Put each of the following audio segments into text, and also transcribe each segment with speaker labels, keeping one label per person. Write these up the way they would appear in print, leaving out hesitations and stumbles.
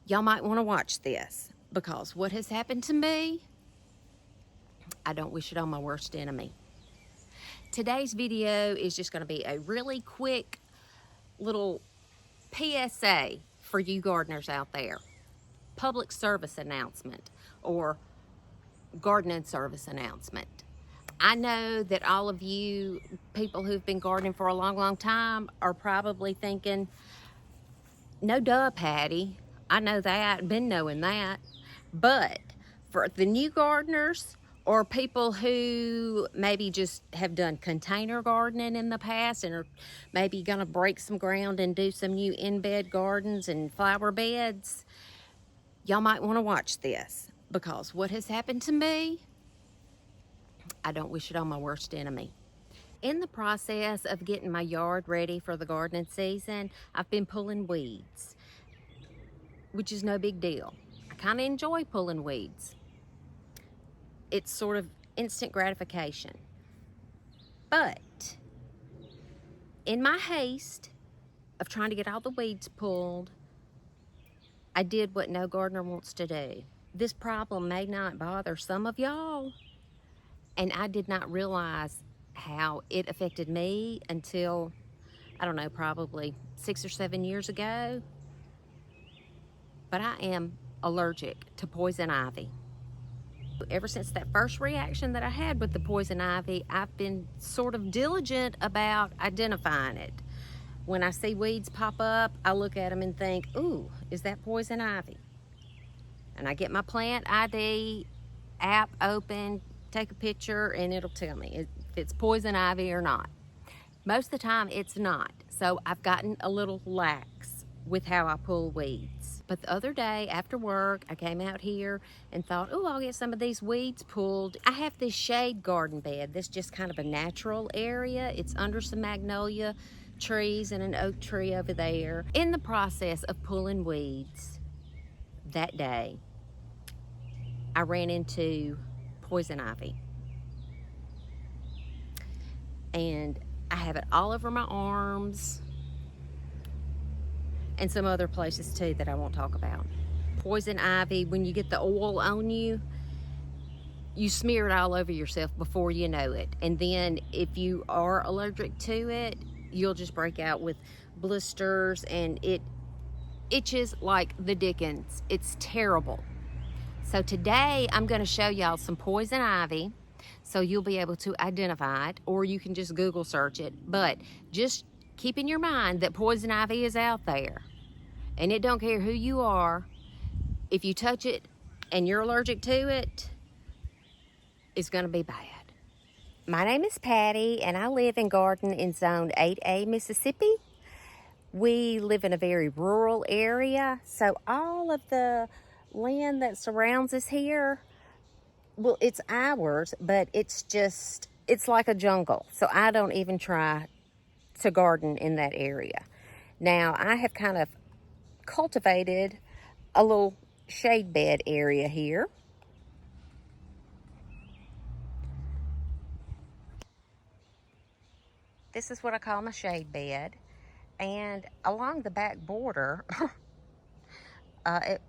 Speaker 1: Y'all might want to watch this because what has happened to me, I don't wish it on my worst enemy. Today's video is just going to be a really quick little PSA for you gardeners out there. Public service announcement or gardening service announcement. I know that all of you people who've been gardening for a long time are probably thinking, no duh, Patty. I know that, been knowing that. But for the new gardeners or people who maybe just have done container gardening in the past and are maybe gonna break some ground and do some new in-bed gardens and flower beds, y'all might wanna watch this because what has happened to me, I don't wish it on my worst enemy. In the process of getting my yard ready for the gardening season, I've been pulling weeds, which is no big deal. I kind of enjoy pulling weeds. It's sort of instant gratification. But in my haste of trying to get all the weeds pulled, I did what no gardener wants to do. This problem may not bother some of y'all, and I did not realize how it affected me until, I don't know, probably 6 or 7 years ago. But I am allergic to poison ivy. Ever since that first reaction that I had with the poison ivy, I've been sort of diligent about identifying it. When I see weeds pop up, I look at them and think, ooh, is that poison ivy? And I get my plant ID app open, take a picture, and it'll tell me if it's poison ivy or not. Most of the time it's not. So I've gotten a little lax with how I pull weeds. But the other day after work, I came out here and thought, oh, I'll get some of these weeds pulled. I have this shade garden bed. This just kind of a natural area. It's under some magnolia trees and an oak tree over there. In the process of pulling weeds that day, I ran into poison ivy. And I have it all over my arms and some other places too that I won't talk about. Poison ivy, when you get the oil on you, you smear it all over yourself before you know it. And then if you are allergic to it, you'll just break out with blisters and it itches like the dickens. It's terrible. So today I'm going to show y'all some poison ivy so you'll be able to identify it, or you can just Google search it. But just keep in your mind that poison ivy is out there, and it don't care who you are. If you touch it and you're allergic to it, it's gonna be bad. My name is Patty, and I live and garden in Zone 8A, Mississippi. We live in a very rural area, so all of the land that surrounds us here, well, it's ours, but it's like a jungle. So I don't even try to garden in that area. Now, I have kind of cultivated a little shade bed area here. This is what I call my shade bed. And along the back border, a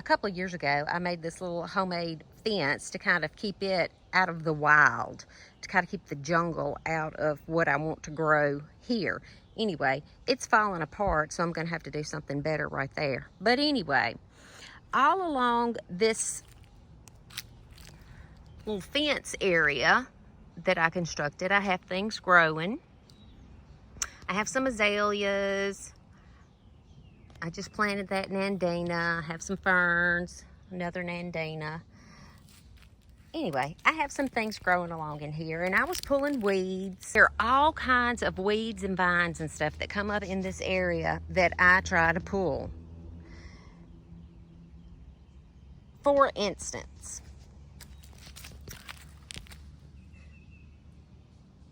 Speaker 1: couple of years ago, I made this little homemade fence to kind of keep it out of the wild, to kind of keep the jungle out of what I want to grow here. Anyway, it's falling apart, so I'm going to have to do something better right there. But anyway, all along this little fence area that I constructed, I have things growing. I have some azaleas. I just planted that nandina. I have some ferns, another nandina. Anyway, I have some things growing along in here, and I was pulling weeds. There are all kinds of weeds and vines and stuff that come up in this area that I try to pull. For instance,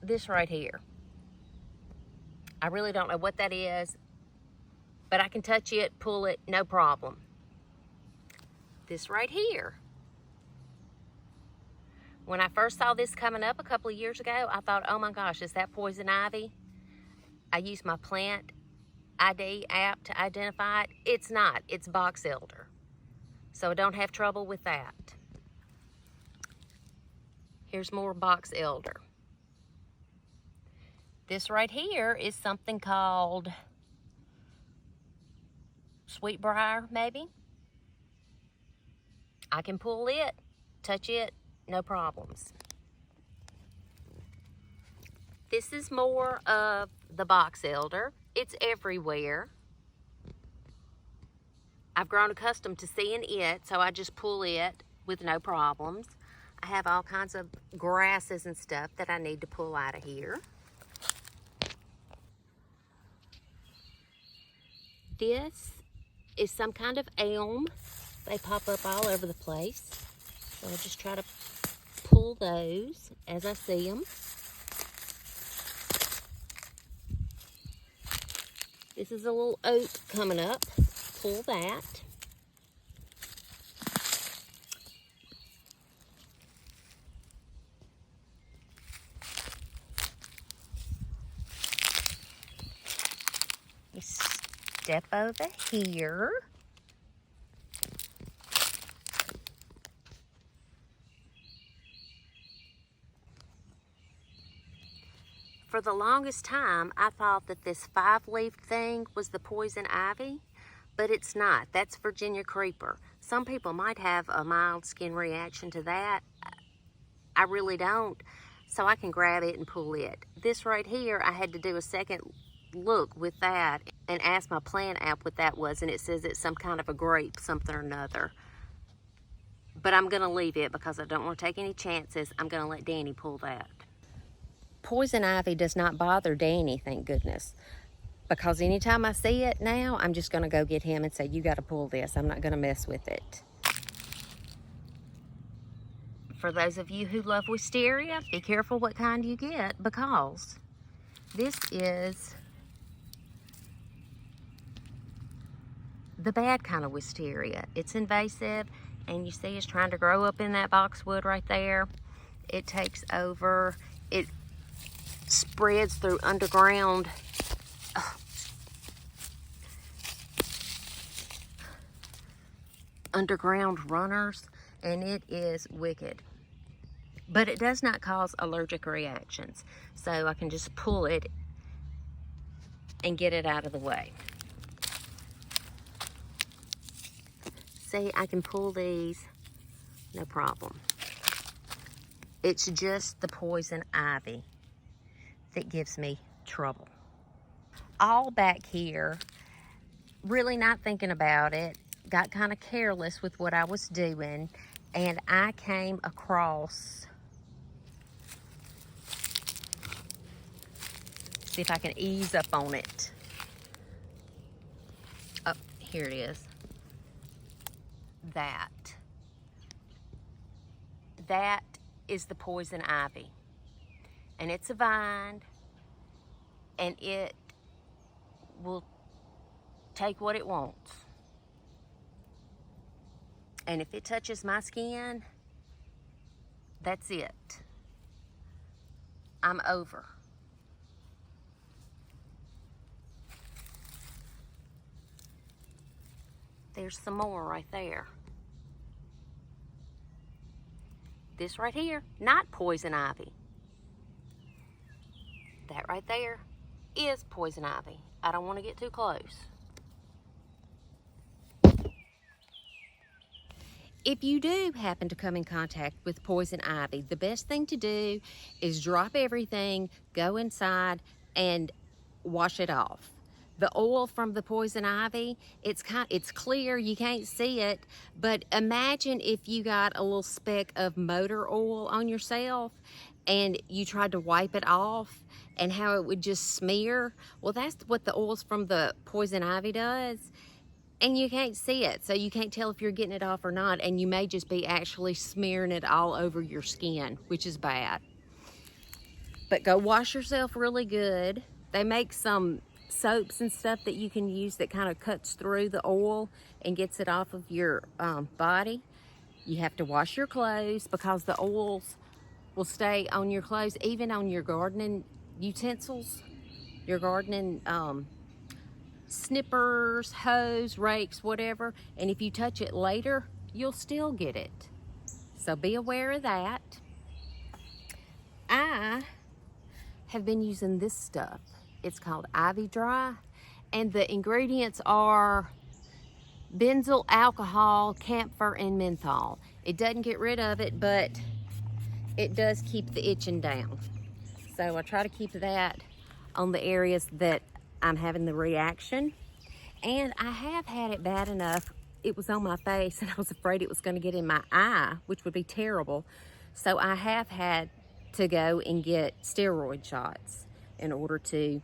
Speaker 1: this right here. I really don't know what that is, but I can touch it, pull it, no problem. This right here. When I first saw this coming up a couple of years ago, I thought, oh my gosh, is that poison ivy? I used my plant ID app to identify it. It's not. It's box elder. So I don't have trouble with that. Here's more box elder. This right here is something called sweetbriar, maybe. I can pull it, touch it, no problems. This is more of the box elder. It's everywhere. I've grown accustomed to seeing it, so I just pull it with no problems. I have all kinds of grasses and stuff that I need to pull out of here. This is some kind of elm. They pop up all over the place. So I'll just try to pull those as I see them. This is a little oak coming up. Pull that. You step over here. For the longest time, I thought that this 5-leaf thing was the poison ivy, but it's not. That's Virginia creeper. Some people might have a mild skin reaction to that. I really don't, so I can grab it and pull it. This right here, I had to do a second look with that and ask my plant app what that was, and it says it's some kind of a grape, something or another. But I'm gonna leave it because I don't want to take any chances. I'm gonna let Danny pull that. Poison ivy does not bother Danny, thank goodness, because anytime I see it now, I'm just going to go get him and say, you got to pull this. I'm not going to mess with it. For those of you who love wisteria, be careful what kind you get, because this is the bad kind of wisteria. It's invasive, and you see it's trying to grow up in that boxwood right there. It takes over. It spreads through underground runners, and it is wicked. But it does not cause allergic reactions, so I can just pull it and get it out of the way. See, I can pull these, no problem. It's just the poison ivy that gives me trouble. All back here, really not thinking about it, got kind of careless with what I was doing, and I came across, see if I can ease up on it. Oh, here it is. That is the poison ivy. And it's a vine, and it will take what it wants. And if it touches my skin, that's it. I'm over. There's some more right there. This right here, not poison ivy. That right there is poison ivy. I don't want to get too close. If you do happen to come in contact with poison ivy, the best thing to do is drop everything, go inside, and wash it off. The oil from the poison ivy, it's clear, you can't see it, but imagine if you got a little speck of motor oil on yourself and you tried to wipe it off, and how it would just smear. Well, that's what the oils from the poison ivy does. And you can't see it, so you can't tell if you're getting it off or not, and you may just be actually smearing it all over your skin, which is bad. But go wash yourself really good. They make some soaps and stuff that you can use that kind of cuts through the oil and gets it off of your body. You have to wash your clothes because the oils will stay on your clothes, even on your gardening utensils, your gardening snippers, hoes, rakes, whatever, and if you touch it later, you'll still get it. So be aware of that. I have been using this stuff. It's called Ivy Dry, and the ingredients are benzyl alcohol, camphor, and menthol. It doesn't get rid of it, but it does keep the itching down. So I try to keep that on the areas that I'm having the reaction. And I have had it bad enough. It was on my face and I was afraid it was going to get in my eye, which would be terrible. So I have had to go and get steroid shots in order to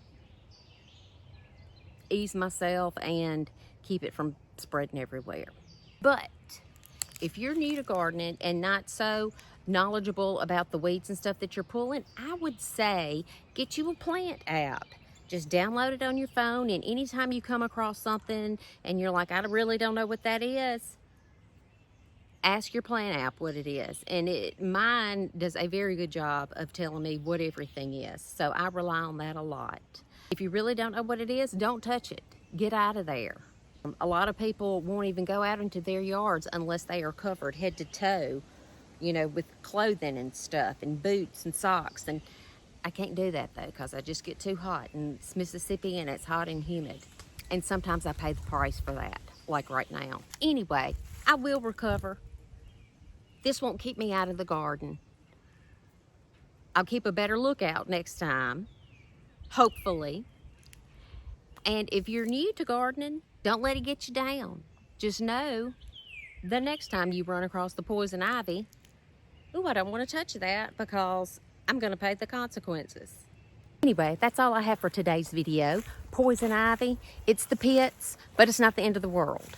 Speaker 1: ease myself and keep it from spreading everywhere. But if you're new to gardening and not so knowledgeable about the weeds and stuff that you're pulling, I would say get you a plant app. Just download it on your phone, and anytime you come across something and you're like, I really don't know what that is, ask your plant app what it is. And mine does a very good job of telling me what everything is. So I rely on that a lot. If you really don't know what it is, don't touch it. Get out of there. A lot of people won't even go out into their yards unless they are covered head to toe, you know, with clothing and stuff and boots and socks. And I can't do that though, because I just get too hot, and it's Mississippi and it's hot and humid. And sometimes I pay the price for that, like right now. Anyway, I will recover. This won't keep me out of the garden. I'll keep a better lookout next time, hopefully. And if you're new to gardening, don't let it get you down. Just know the next time you run across the poison ivy, ooh, I don't want to touch that because I'm going to pay the consequences. Anyway, that's all I have for today's video. Poison ivy, it's the pits, but it's not the end of the world.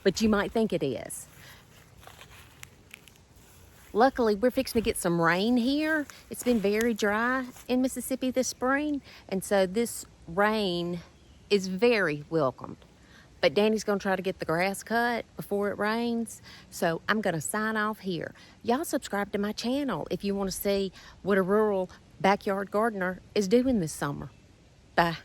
Speaker 1: But you might think it is. Luckily, we're fixing to get some rain here. It's been very dry in Mississippi this spring, and so this rain is very welcomed. But Danny's gonna try to get the grass cut before it rains, so I'm gonna sign off here. Y'all subscribe to my channel if you wanna see what a rural backyard gardener is doing this summer. Bye.